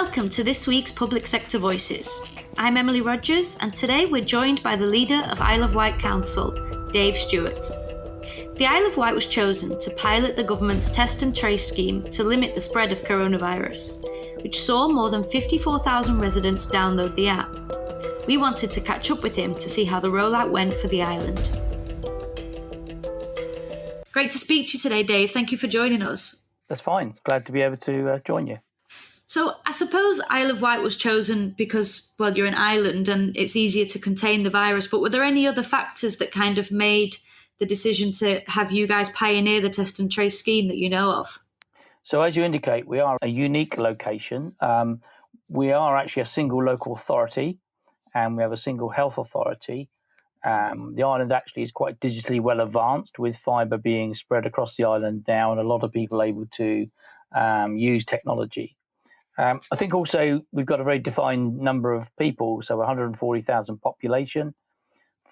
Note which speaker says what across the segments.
Speaker 1: Welcome to this week's Public Sector Voices. I'm Emily Rodgers, and today we're joined by the leader of Isle of Wight Council, Dave Stewart. The Isle of Wight was chosen to pilot the government's test and trace scheme to limit the spread of coronavirus, which saw more than 54,000 residents download the app. We wanted to catch up with him to see how the rollout went for the island. Great to speak to you today, Dave. Thank you for joining us.
Speaker 2: That's fine. Glad to be able to join you.
Speaker 1: So I suppose Isle of Wight was chosen because, well, you're an island and it's easier to contain the virus, but were there any other factors that kind of made the decision to have you guys pioneer the test and trace scheme that you know of?
Speaker 2: So as you indicate, we are a unique location. We are actually a single local authority and we have a single health authority. The island actually is quite digitally well advanced, with fibre being spread across the island now and a lot of people able to use technology. I think also we've got a very defined number of people, so 140,000 population.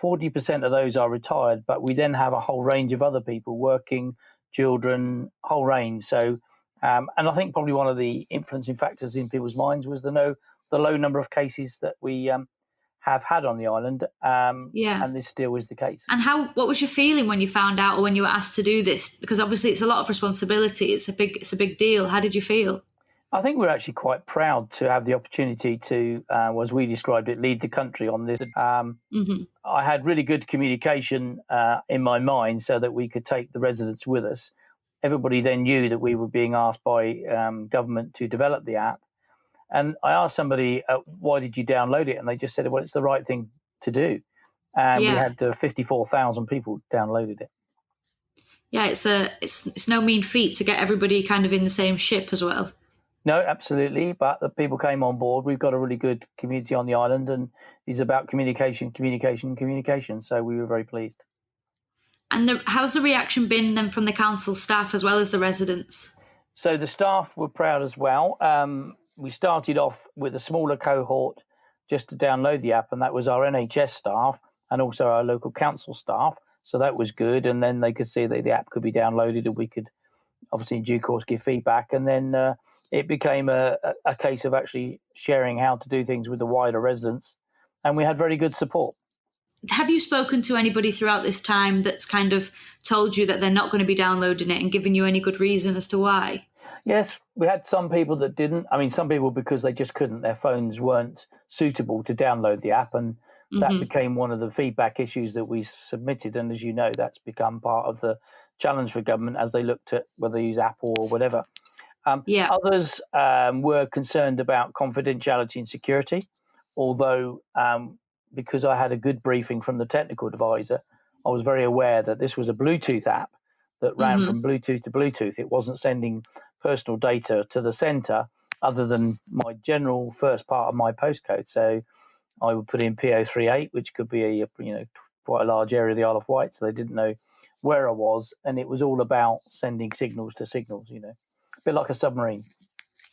Speaker 2: 40% of those are retired, but we then have a whole range of other people working, children, whole range. So, and I think probably one of the influencing factors in people's minds was the low number of cases that we have had on the island, and this still is the case.
Speaker 1: And what was your feeling when you found out or when you were asked to do this? Because obviously it's a lot of responsibility. It's a big deal. How did you feel?
Speaker 2: I think we're actually quite proud to have the opportunity to, as we described it, lead the country on this. I had really good communication in my mind so that we could take the residents with us. Everybody then knew that we were being asked by government to develop the app. And I asked somebody, why did you download it? And they just said, well, it's the right thing to do. And we had 54,000 people downloaded it.
Speaker 1: Yeah, it's no mean feat to get everybody kind of in the same ship as well.
Speaker 2: No, absolutely. But the people came on board. We've got a really good community on the island, and it's about communication. So we were very pleased.
Speaker 1: And how's the reaction been then from the council staff as well as the residents?
Speaker 2: So the staff were proud as well. We started off with a smaller cohort just to download the app, and that was our NHS staff and also our local council staff. So that was good. And then they could see that the app could be downloaded and we could obviously in due course give feedback. And then it became a case of actually sharing how to do things with the wider residents. And we had very good support.
Speaker 1: Have you spoken to anybody throughout this time that's kind of told you that they're not going to be downloading it and given you any good reason as to why?
Speaker 2: Yes, we had some people that didn't. I mean, some people because they just couldn't. Their phones weren't suitable to download the app. And that became one of the feedback issues that we submitted. And as you know, that's become part of the challenge for government as they looked at whether they use Apple or whatever. Others were concerned about confidentiality and security, although because I had a good briefing from the technical advisor, I was very aware that this was a Bluetooth app that ran from Bluetooth to Bluetooth. It wasn't sending personal data to the centre other than my general first part of my postcode. So I would put in P038, which could be quite a large area of the Isle of Wight, so they didn't know where I was, and it was all about sending signals to signals, a bit like a submarine.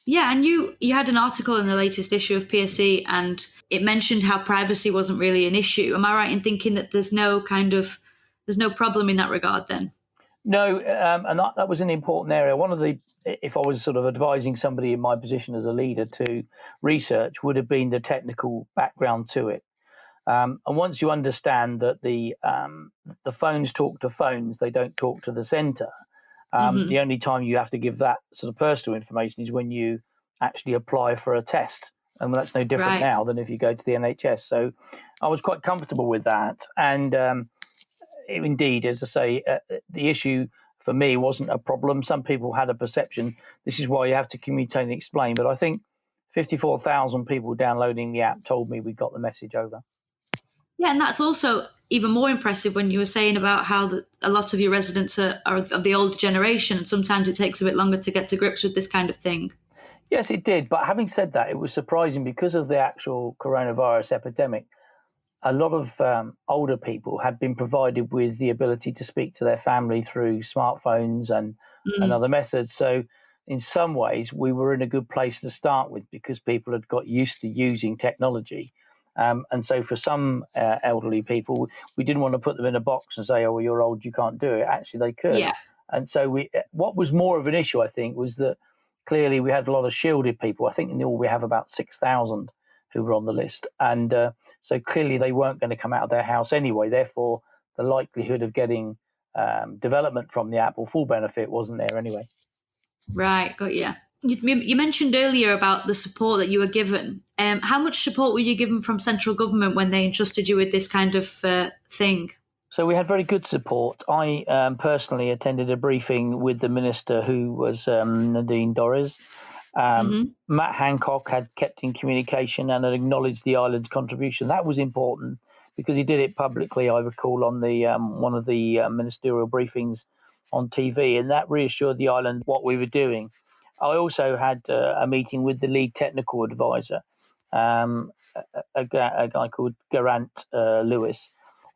Speaker 1: Yeah, and you had an article in the latest issue of PSE, and it mentioned how privacy wasn't really an issue. Am I right in thinking that there's no problem in that regard then?
Speaker 2: No, and that was an important area. If I was sort of advising somebody in my position as a leader to research, would have been the technical background to it. And once you understand that the phones talk to phones, they don't talk to the centre. The only time you have to give that sort of personal information is when you actually apply for a test. And that's no different now than if you go to the NHS. So I was quite comfortable with that. And indeed, as I say, the issue for me wasn't a problem. Some people had a perception. This is why you have to communicate and explain. But I think 54,000 people downloading the app told me we got the message over.
Speaker 1: Yeah, and that's also even more impressive when you were saying about how a lot of your residents are of the older generation, and sometimes it takes a bit longer to get to grips with this kind of thing.
Speaker 2: Yes, it did. But having said that, it was surprising because of the actual coronavirus epidemic. A lot of older people had been provided with the ability to speak to their family through smartphones and other methods. So in some ways, we were in a good place to start with because people had got used to using technology. And so for some elderly people, we didn't want to put them in a box and say, oh, well, you're old, you can't do it. Actually, they could.
Speaker 1: Yeah.
Speaker 2: And so what was more of an issue, I think, was that clearly we had a lot of shielded people. I think in all we have about 6,000 who were on the list. And so clearly they weren't going to come out of their house anyway. Therefore, the likelihood of getting development from the app or full benefit wasn't there anyway.
Speaker 1: Right, got you. You mentioned earlier about the support that you were given. How much support were you given from central government when they entrusted you with this kind of thing?
Speaker 2: So we had very good support. I personally attended a briefing with the minister, who was Nadine Dorries. Matt Hancock had kept in communication and had acknowledged the island's contribution. That was important because he did it publicly, I recall, on the one of the ministerial briefings on TV, and that reassured the island what we were doing. I also had a meeting with the lead technical advisor, a guy called Geraint Lewis,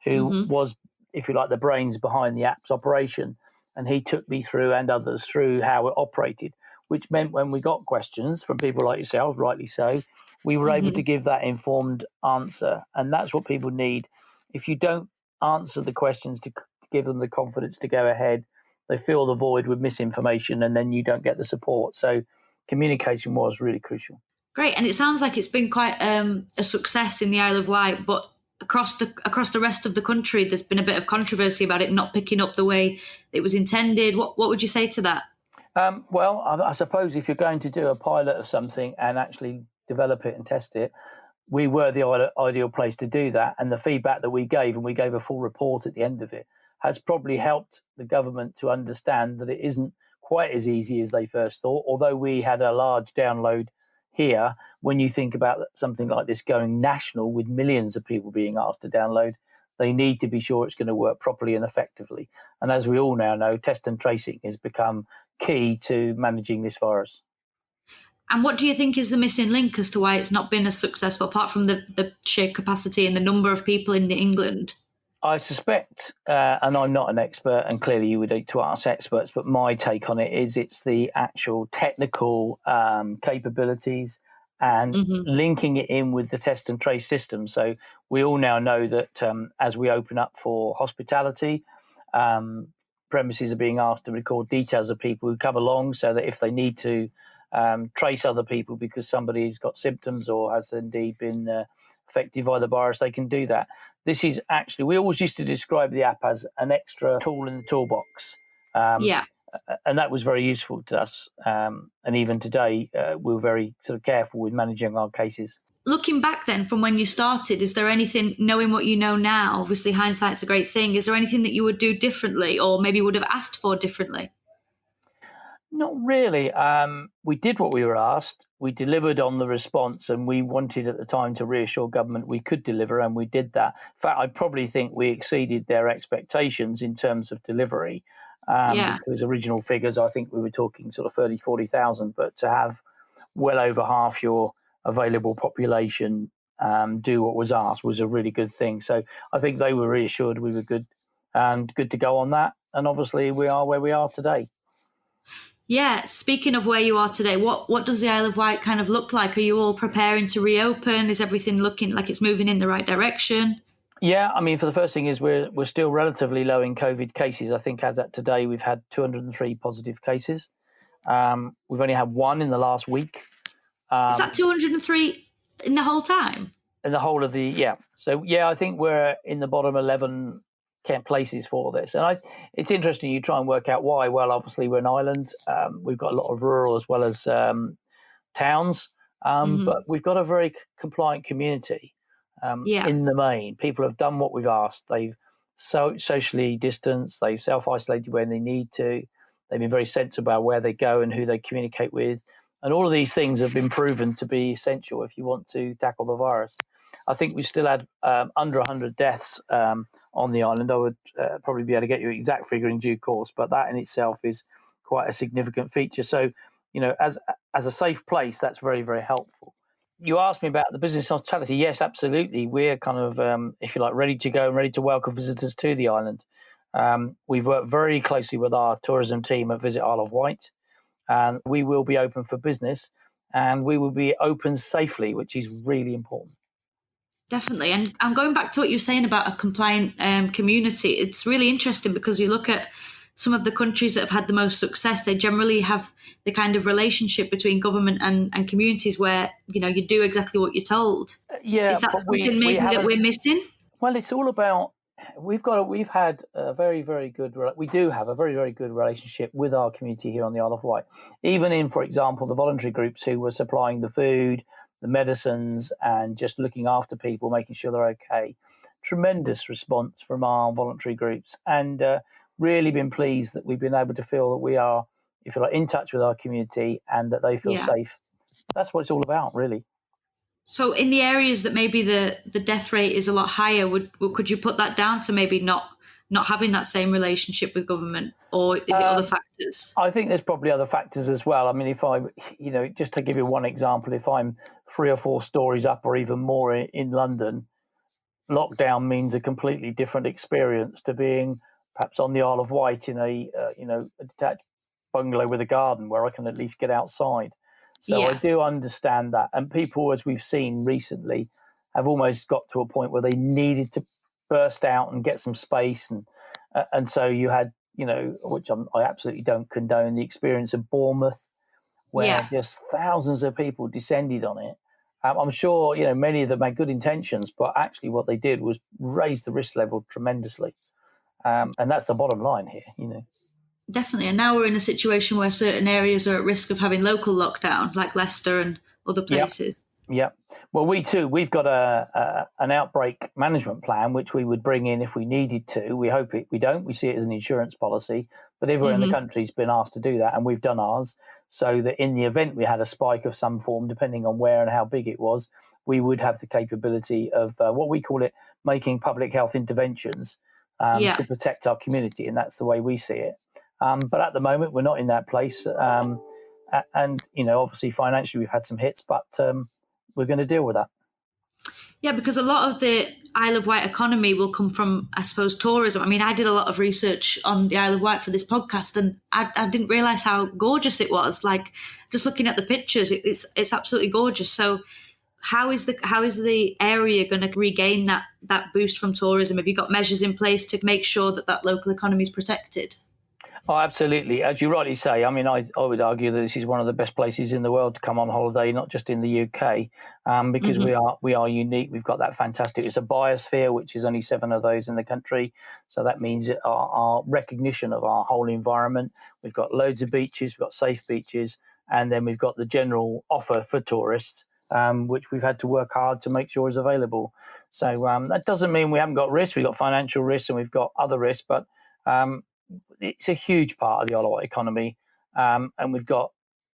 Speaker 2: who was, if you like, the brains behind the app's operation. And he took me through, and others, through how it operated, which meant when we got questions from people like yourself, rightly so, we were able to give that informed answer. And that's what people need. If you don't answer the questions to give them the confidence to go ahead, they fill the void with misinformation, and then you don't get the support. So communication was really crucial.
Speaker 1: Great. And it sounds like it's been quite a success in the Isle of Wight, but across the rest of the country, there's been a bit of controversy about it not picking up the way it was intended. What would you say to that?
Speaker 2: Well, I suppose if you're going to do a pilot of something and actually develop it and test it, we were the ideal place to do that. And the feedback that we gave, and we gave a full report at the end of it, has probably helped the government to understand that it isn't quite as easy as they first thought. Although we had a large download here, when you think about something like this going national with millions of people being asked to download, they need to be sure it's going to work properly and effectively. And as we all now know, test and tracing has become key to managing this virus.
Speaker 1: And what do you think is the missing link as to why it's not been as successful, apart from the sheer capacity and the number of people in England?
Speaker 2: I suspect, and I'm not an expert, and clearly you would need to ask experts, but my take on it is it's the actual technical capabilities and linking it in with the test and trace system. So we all now know that as we open up for hospitality, premises are being asked to record details of people who come along, so that if they need to trace other people because somebody's got symptoms or has indeed been affected by the virus, they can do that. This is actually, we always used to describe the app as an extra tool in the toolbox. And that was very useful to us. And even today, we're very sort of careful with managing our cases.
Speaker 1: Looking back then from when you started, is there anything, knowing what you know now, obviously hindsight's a great thing, is there anything that you would do differently or maybe would have asked for differently?
Speaker 2: Not really. We did what we were asked. We delivered on the response, and we wanted at the time to reassure government we could deliver, and we did that. In fact, I probably think we exceeded their expectations in terms of delivery. Because original figures, I think we were talking sort of 30, 40,000, but to have well over half your available population do what was asked was a really good thing. So I think they were reassured we were good and good to go on that. And obviously we are where we are today.
Speaker 1: Yeah, speaking of where you are today, what does the Isle of Wight kind of look like? Are you all preparing to reopen? Is everything looking like it's moving in the right direction?
Speaker 2: Yeah, I mean, for the first thing is we're still relatively low in COVID cases. I think as at today, we've had 203 positive cases. We've only had one in the last week.
Speaker 1: Is that 203 in the whole time?
Speaker 2: In the whole of the, yeah. So, yeah, I think we're in the bottom 11 places for this. And it's interesting, you try and work out why. Well, obviously, we're an island. We've got a lot of rural as well as towns. But we've got a very compliant community. In the main, people have done what we've asked. They've socially distanced. They've self-isolated when they need to. They've been very sensible about where they go and who they communicate with. And all of these things have been proven to be essential if you want to tackle the virus. I think we've still had under 100 deaths on the island. I would probably be able to get you an exact figure in due course, but that in itself is quite a significant feature. So, you know, as a safe place, that's very, very helpful. You asked me about the business hospitality. Yes, absolutely. We're kind of, if you like, ready to go and ready to welcome visitors to the island. We've worked very closely with our tourism team at Visit Isle of Wight, and we will be open for business, and we will be open safely, which is really important.
Speaker 1: Definitely. And I'm going back to what you were saying about a compliant community. It's really interesting because you look at some of the countries that have had the most success, they generally have the kind of relationship between government and communities where, you do exactly what you're told.
Speaker 2: Yeah,
Speaker 1: Is that
Speaker 2: but
Speaker 1: something
Speaker 2: we
Speaker 1: maybe that
Speaker 2: haven't.
Speaker 1: we're missing?
Speaker 2: Well, it's all about. We've had a very, very good. We do have a very, very good relationship with our community here on the Isle of Wight. Even in, for example, the voluntary groups who were supplying the food, the medicines, and just looking after people, making sure they're okay. Tremendous response from our voluntary groups, and really been pleased that we've been able to feel that we are, if you like, in touch with our community and that they feel
Speaker 1: Yeah.
Speaker 2: safe. That's what it's all about, really.
Speaker 1: So in the areas that maybe the death rate is a lot higher, could you put that down to maybe not having that same relationship with government, or is it other factors?
Speaker 2: I think there's probably other factors as well. I mean, if I, just to give you one example, if I'm 3 or 4 stories up or even more in London, lockdown means a completely different experience to being perhaps on the Isle of Wight in a detached bungalow with a garden where I can at least get outside. So I
Speaker 1: Yeah,
Speaker 2: do understand that. And people, as we've seen recently, have almost got to a point where they needed to burst out and get some space. And so you had, which I absolutely don't condone, the experience of Bournemouth, where
Speaker 1: yeah.
Speaker 2: just thousands of people descended on it. I'm sure, many of them had good intentions, but actually what they did was raise the risk level tremendously. And that's the bottom line here.
Speaker 1: Definitely. And now we're in a situation where certain areas are at risk of having local lockdown, like Leicester and other
Speaker 2: Yeah.
Speaker 1: places.
Speaker 2: Yeah. Well, we've got an outbreak management plan, which we would bring in if we needed to. We hope we don't. We see it as an insurance policy, but everywhere in the country's been asked to do that, and we've done ours, so that in the event we had a spike of some form, depending on where and how big it was, we would have the capability of what we call it, making public health interventions
Speaker 1: Yeah.
Speaker 2: to protect our community, and that's the way we see it. But at the moment, we're not in that place. And, obviously financially we've had some hits, but we're going to deal with that.
Speaker 1: Yeah, because a lot of the Isle of Wight economy will come from, I suppose, tourism. I mean, I did a lot of research on the Isle of Wight for this podcast, and I didn't realise how gorgeous it was. Like, just looking at the pictures, it's absolutely gorgeous. So how is the area going to regain that boost from tourism? Have you got measures in place to make sure that local economy is protected?
Speaker 2: Oh, absolutely. As you rightly say, I mean, I would argue that this is one of the best places in the world to come on holiday, not just in the UK, because we are unique. We've got that fantastic. It's a biosphere, which is only 7 of those in the country. So that means our recognition of our whole environment. We've got loads of beaches, we've got safe beaches, and then we've got the general offer for tourists, which we've had to work hard to make sure is available. So that doesn't mean we haven't got risks. We've got financial risks and we've got other risks, but it's a huge part of the Isle of Wight economy, and we've got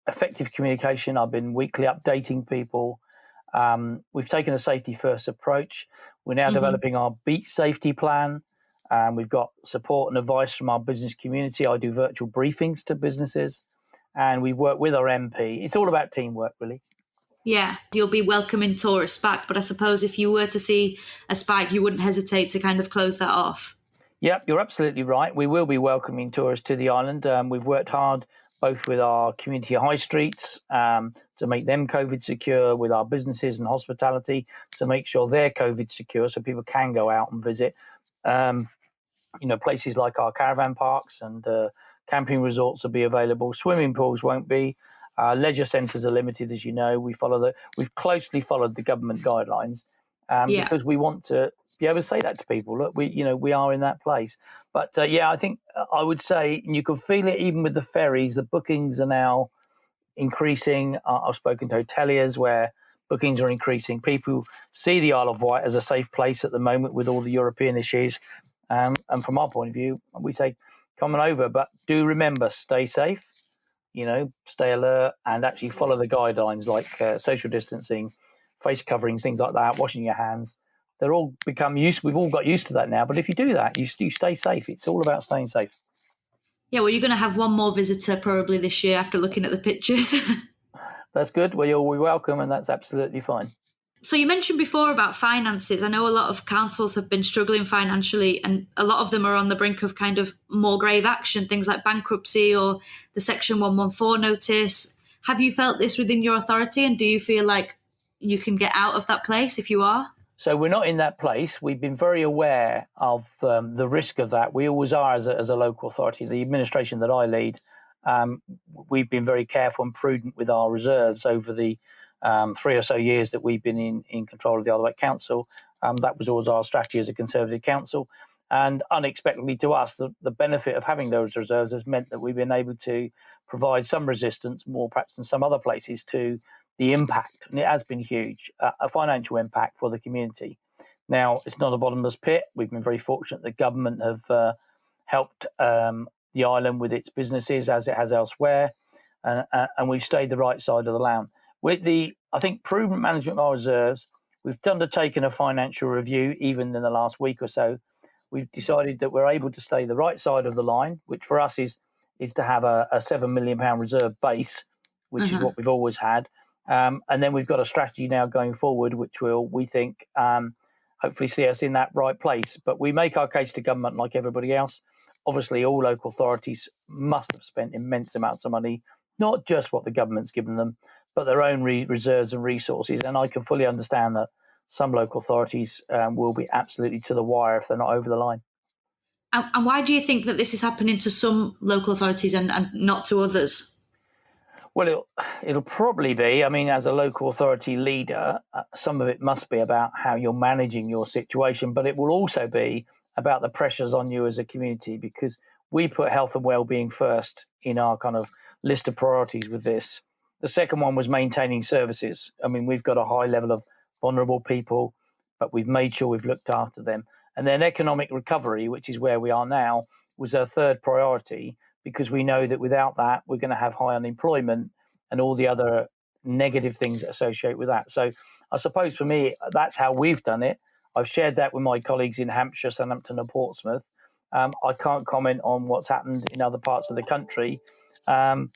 Speaker 2: effective communication. I've been weekly updating people. We've taken a safety first approach. We're now developing our beach safety plan. We've got support and advice from our business community. I do virtual briefings to businesses, and we work with our MP. It's all about teamwork, really.
Speaker 1: Yeah, you'll be welcoming tourists back, but I suppose if you were to see a spike, you wouldn't hesitate to kind of close that off.
Speaker 2: Yep, you're absolutely right. We will be welcoming tourists to the island. We've worked hard both with our community high streets to make them COVID secure, with our businesses and hospitality to make sure they're COVID secure so people can go out and visit. Places like our caravan parks and camping resorts will be available. Swimming pools won't be. Leisure centres are limited, as you know. We've closely followed the government guidelines because we want to be able to say that to people. Look, we are in that place. But I think I would say, and you can feel it even with the ferries. The bookings are now increasing. I've spoken to hoteliers where bookings are increasing. People see the Isle of Wight as a safe place at the moment with all the European issues. And from our point of view, we say, come on over, but do remember, stay safe, stay alert, and actually follow the guidelines like social distancing, face coverings, things like that, washing your hands. They're all become used. We've all got used to that now. But if you do that, you stay safe. It's all about staying safe.
Speaker 1: Yeah, well, you're going to have one more visitor probably this year after looking at the pictures.
Speaker 2: That's good. Well, you're welcome, and that's absolutely fine.
Speaker 1: So you mentioned before about finances. I know a lot of councils have been struggling financially, and a lot of them are on the brink of kind of more grave action, things like bankruptcy or the Section 114 notice. Have you felt this within your authority, and do you feel like you can get out of that place if you are?
Speaker 2: So we're not in that place. We've been very aware of the risk of that. We always are as a local authority. The administration that I lead, we've been very careful and prudent with our reserves over the 3 or so years that we've been in control of the Isle of Wight Council. That was always our strategy as a Conservative council. And unexpectedly to us, the benefit of having those reserves has meant that we've been able to provide some resistance, more perhaps than some other places, to the impact. And it has been huge, a financial impact for the community. Now, it's not a bottomless pit. We've been very fortunate that government have helped the island with its businesses as it has elsewhere. And we've stayed the right side of the land. With the, I think, prudent management of our reserves, we've undertaken a financial review even in the last week or so. We've decided that we're able to stay the right side of the line, which for us is to have a £7 million reserve base, which is what we've always had. And then we've got a strategy now going forward, which will, we think, hopefully see us in that right place. But we make our case to government like everybody else. Obviously, all local authorities must have spent immense amounts of money, not just what the government's given them, but their own reserves and resources. And I can fully understand that some local authorities will be absolutely to the wire if they're not over the line.
Speaker 1: And why do you think that this is happening to some local authorities and not to others?
Speaker 2: Well, it'll probably be, I mean, as a local authority leader, some of it must be about how you're managing your situation, but it will also be about the pressures on you as a community, because we put health and well-being first in our kind of list of priorities with this. The second one was maintaining services. I mean, we've got a high level of vulnerable people, but we've made sure we've looked after them. And then economic recovery, which is where we are now, was our third priority, because we know that without that, we're going to have high unemployment and all the other negative things that associate with that. So I suppose for me, that's how we've done it. I've shared that with my colleagues in Hampshire, Southampton and Portsmouth. I can't comment on what's happened in other parts of the country, but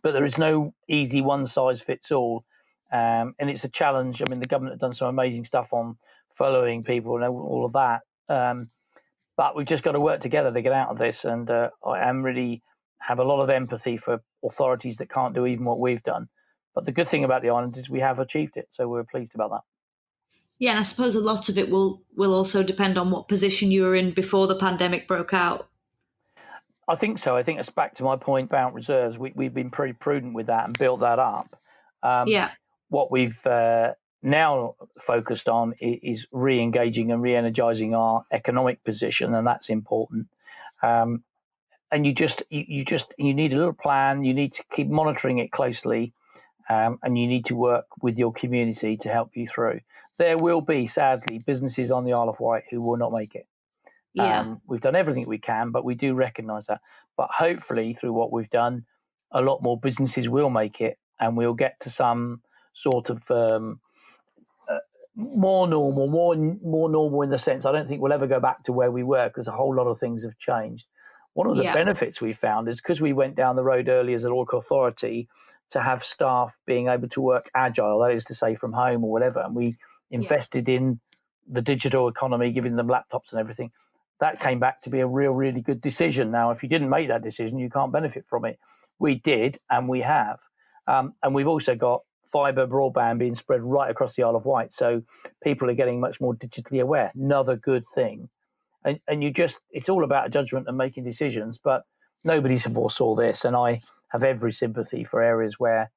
Speaker 2: there is no easy one-size-fits-all. And it's a challenge. I mean, the government have done some amazing stuff on following people and all of that. But we've just got to work together to get out of this. And I am really have a lot of empathy for authorities that can't do even what we've done. But the good thing about the island is we have achieved it. So we're pleased about that.
Speaker 1: Yeah, and I suppose a lot of it will also depend on what position you were in before the pandemic broke out.
Speaker 2: I think so. I think it's back to my point about reserves. We've been pretty prudent with that and built that up. What we've now focused on is re-engaging and re-energizing our economic position, and that's important. And you need a little plan. You need to keep monitoring it closely, and you need to work with your community to help you through. There will be, sadly, businesses on the Isle of Wight who will not make it. We've done everything we can, but we do recognise that. But hopefully, through what we've done, a lot more businesses will make it, and we'll get to some sort of more normal in the sense. I don't think we'll ever go back to where we were, because a whole lot of things have changed. One of the benefits we found is because we went down the road early as a local authority to have staff being able to work agile, that is to say from home or whatever, and we invested in the digital economy, giving them laptops and everything. That came back to be a really good decision. Now, if you didn't make that decision, you can't benefit from it. We did, and we have. And we've also got fibre broadband being spread right across the Isle of Wight. So people are getting much more digitally aware. Another good thing. And it's all about judgment and making decisions, but nobody foresaw this. And I have every sympathy for areas where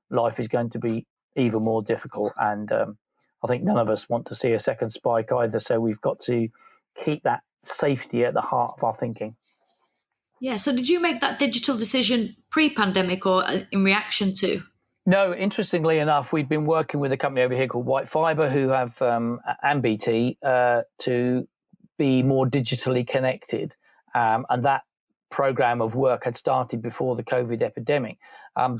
Speaker 2: life is going to be even more difficult. And I think none of us want to see a second spike either. So we've got to keep that safety at the heart of our thinking.
Speaker 1: Yeah. So did you make that digital decision pre-pandemic or in reaction to?
Speaker 2: No, interestingly enough, we've been working with a company over here called White Fibre, who have and BT to be more digitally connected, and that program of work had started before the COVID epidemic,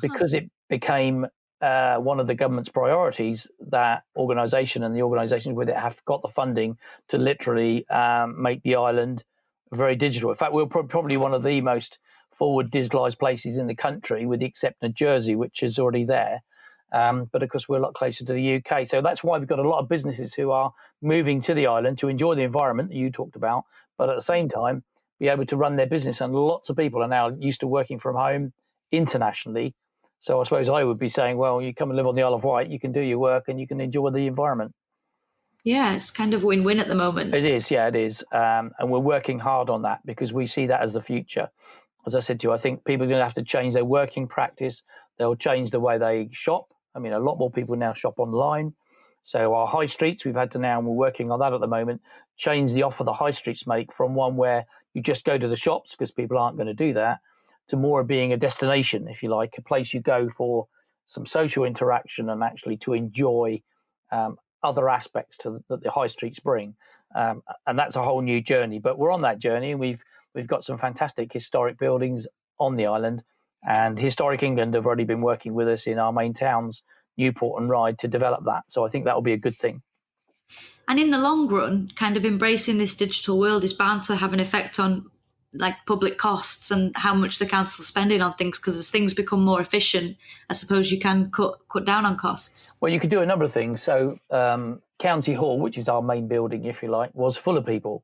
Speaker 2: because it became one of the government's priorities. That organisation and the organisations with it have got the funding to literally make the island very digital. In fact, we're probably one of the most forward digitalised places in the country, with the exception of Jersey, which is already there. But of course, we're a lot closer to the UK. So that's why we've got a lot of businesses who are moving to the island to enjoy the environment that you talked about, but at the same time, be able to run their business. And lots of people are now used to working from home internationally. So I suppose I would be saying, well, you come and live on the Isle of Wight, you can do your work and you can enjoy the environment.
Speaker 1: Yeah, it's kind of win-win at the moment.
Speaker 2: It is, yeah, it is. And we're working hard on that because we see that as the future. As I said to you, I think people are going to have to change their working practice. They'll change the way they shop. I mean, a lot more people now shop online. So our high streets, we've had to now, and we're working on that at the moment, change the offer the high streets make from one where you just go to the shops because people aren't going to do that, to more being a destination, if you like, a place you go for some social interaction and actually to enjoy other aspects that the high streets bring. And that's a whole new journey. But we're on that journey, and we've got some fantastic historic buildings on the island. And Historic England have already been working with us in our main towns, Newport and Ryde, to develop that. So I think that will be a good thing.
Speaker 1: And in the long run, kind of embracing this digital world is bound to have an effect on like public costs and how much the council's spending on things, because as things become more efficient, I suppose you can cut down on costs.
Speaker 2: Well, you could do a number of things. So County Hall, which is our main building, if you like, was full of people.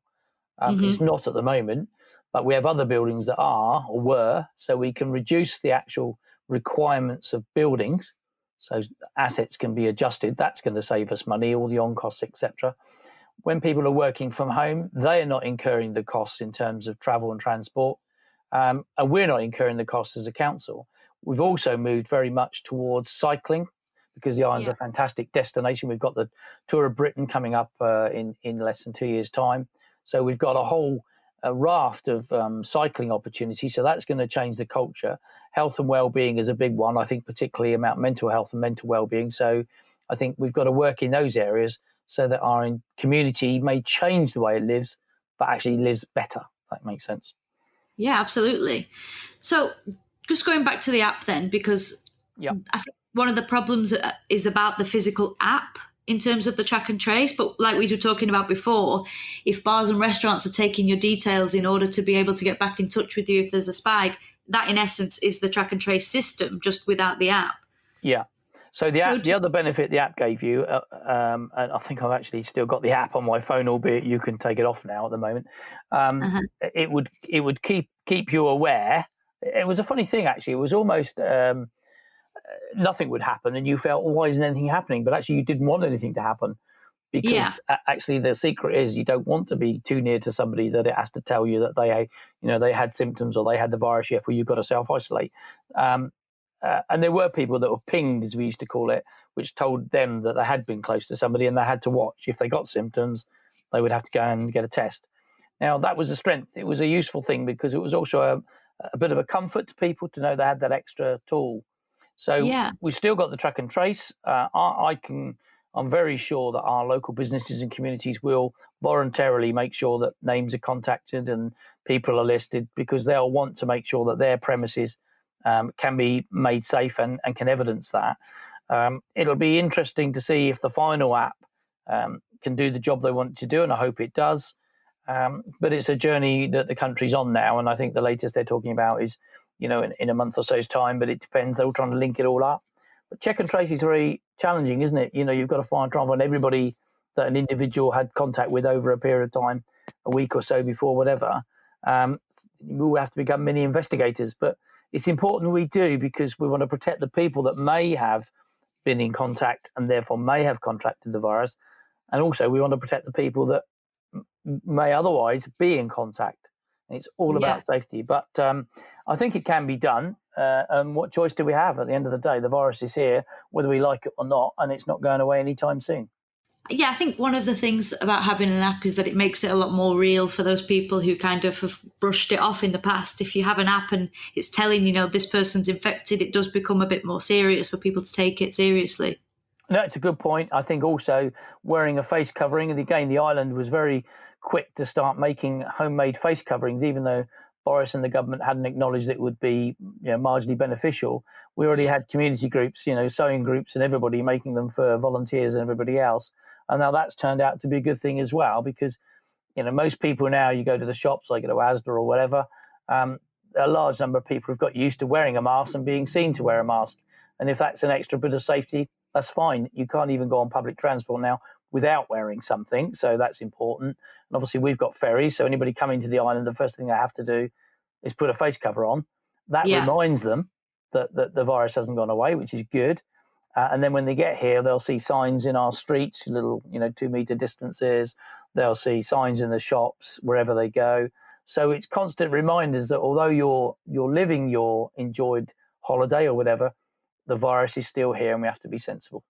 Speaker 2: It's not at the moment, but we have other buildings that are or were, so we can reduce the actual requirements of buildings. So assets can be adjusted. That's going to save us money, all the on costs, etc. When people are working from home, they are not incurring the costs in terms of travel and transport, and we're not incurring the costs as a council. We've also moved very much towards cycling because the island's a fantastic destination. We've got the Tour of Britain coming up in less than 2 years' time. So we've got a whole raft of cycling opportunities. So that's going to change the culture. Health and well-being is a big one, I think, particularly about mental health and mental well-being. So I think we've got to work in those areas so that our community may change the way it lives, but actually lives better. That makes sense.
Speaker 1: Yeah, absolutely. So just going back to the app then, because I think one of the problems is about the physical app in terms of the track and trace. But like we were talking about before, if bars and restaurants are taking your details in order to be able to get back in touch with you if there's a spike, that in essence is the track and trace system, just without the app.
Speaker 2: Yeah. So the other benefit the app gave you, and I think I've actually still got the app on my phone, albeit you can take it off now at the moment. It would keep you aware. It was a funny thing, actually. It was almost nothing would happen, and you felt, well, why isn't anything happening? But actually, you didn't want anything to happen because actually the secret is you don't want to be too near to somebody that it has to tell you that they had symptoms or they had the virus. Therefore, you've got to self-isolate. And there were people that were pinged, as we used to call it, which told them that they had been close to somebody and they had to watch. If they got symptoms, they would have to go and get a test. Now, that was a strength. It was a useful thing because it was also a bit of a comfort to people to know they had that extra tool. So we've still got the track and trace. I'm very sure that our local businesses and communities will voluntarily make sure that names are contacted and people are listed because they'll want to make sure that their premises can be made safe and can evidence that. It'll be interesting to see if the final app can do the job they want to do, and I hope it does. But it's a journey that the country's on now, and I think the latest they're talking about is, in a month or so's time, but it depends. They're all trying to link it all up. But check and trace is very tallenging, isn't it? You've got to try and find everybody that an individual had contact with over a period of time, a week or so before, whatever. We'll have to become mini investigators, but it's important we do because we want to protect the people that may have been in contact and therefore may have contracted the virus. And also we want to protect the people that may otherwise be in contact. And it's all about safety. But I think it can be done. And what choice do we have at the end of the day? The virus is here, whether we like it or not, and it's not going away anytime soon.
Speaker 1: Yeah, I think one of the things about having an app is that it makes it a lot more real for those people who kind of have brushed it off in the past. If you have an app and it's telling, this person's infected, it does become a bit more serious for people to take it seriously.
Speaker 2: No, it's a good point. I think also wearing a face covering, and again, the island was very quick to start making homemade face coverings, even though Boris and the government hadn't acknowledged it would be marginally beneficial. We already had community groups, sewing groups and everybody making them for volunteers and everybody else. And now that's turned out to be a good thing as well because, most people now, you go to the shops, like at Asda or whatever, a large number of people have got used to wearing a mask and being seen to wear a mask. And if that's an extra bit of safety, that's fine. You can't even go on public transport now without wearing something. So that's important. And obviously we've got ferries. So anybody coming to the island, the first thing they have to do is put a face cover on. That reminds them that the virus hasn't gone away, which is good. And then when they get here, they'll see signs in our streets, little 2-meter distances. They'll see signs in the shops wherever they go. So it's constant reminders that although you're living your enjoyed holiday or whatever, the virus is still here and we have to be sensible.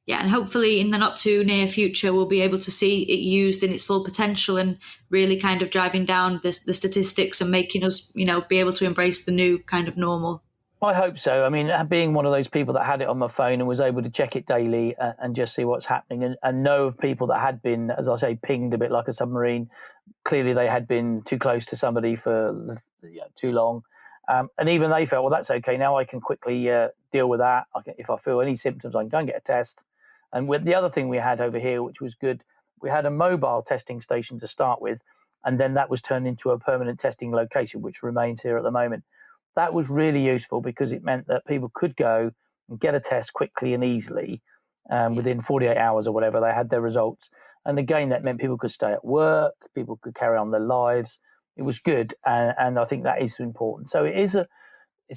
Speaker 1: Yeah, and hopefully in the not too near future, we'll be able to see it used in its full potential and really kind of driving down the statistics and making us, be able to embrace the new kind of normal.
Speaker 2: I hope so. I mean, being one of those people that had it on my phone and was able to check it daily and just see what's happening and know of people that had been, as I say, pinged a bit like a submarine. Clearly, they had been too close to somebody for too long. And even they felt, well, that's okay. Now I can quickly deal with that. If I feel any symptoms, I can go and get a test. And with the other thing we had over here, which was good, we had a mobile testing station to start with, and then that was turned into a permanent testing location, which remains here at the moment. That was really useful because it meant that people could go and get a test quickly and easily within 48 hours or whatever. They had their results. And again, that meant people could stay at work, people could carry on their lives. It was good. And I think that is important. So it's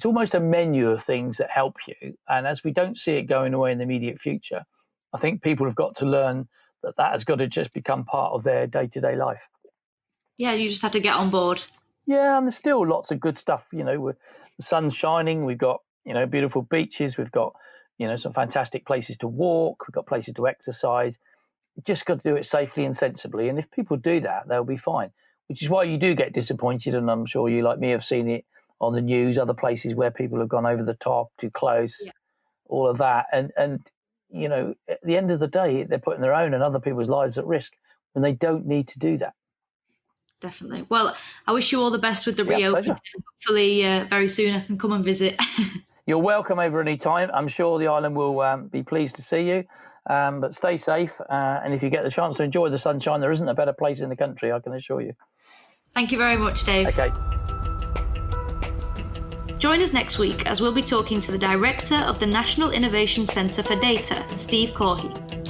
Speaker 2: almost a menu of things that help you. And as we don't see it going away in the immediate future, I think people have got to learn that has got to just become part of their day-to-day life.
Speaker 1: Yeah, you just have to get on board.
Speaker 2: Yeah, and there's still lots of good stuff. The sun's shining. We've got, beautiful beaches. We've got, some fantastic places to walk. We've got places to exercise. You've just got to do it safely and sensibly. And if people do that, they'll be fine, which is why you do get disappointed. And I'm sure you, like me, have seen it on the news, other places where people have gone over the top, too close, all of that. And at the end of the day, they're putting their own and other people's lives at risk when they don't need to do that.
Speaker 1: Definitely. Well, I wish you all the best with the reopening. Hopefully very soon I can come and visit.
Speaker 2: You're welcome over any time. I'm sure the island will be pleased to see you. But stay safe. And if you get the chance to enjoy the sunshine, there isn't a better place in the country, I can assure you.
Speaker 1: Thank you very much, Dave.
Speaker 2: Okay.
Speaker 1: Join us next week as we'll be talking to the Director of the National Innovation Centre for Data, Steve Corhey.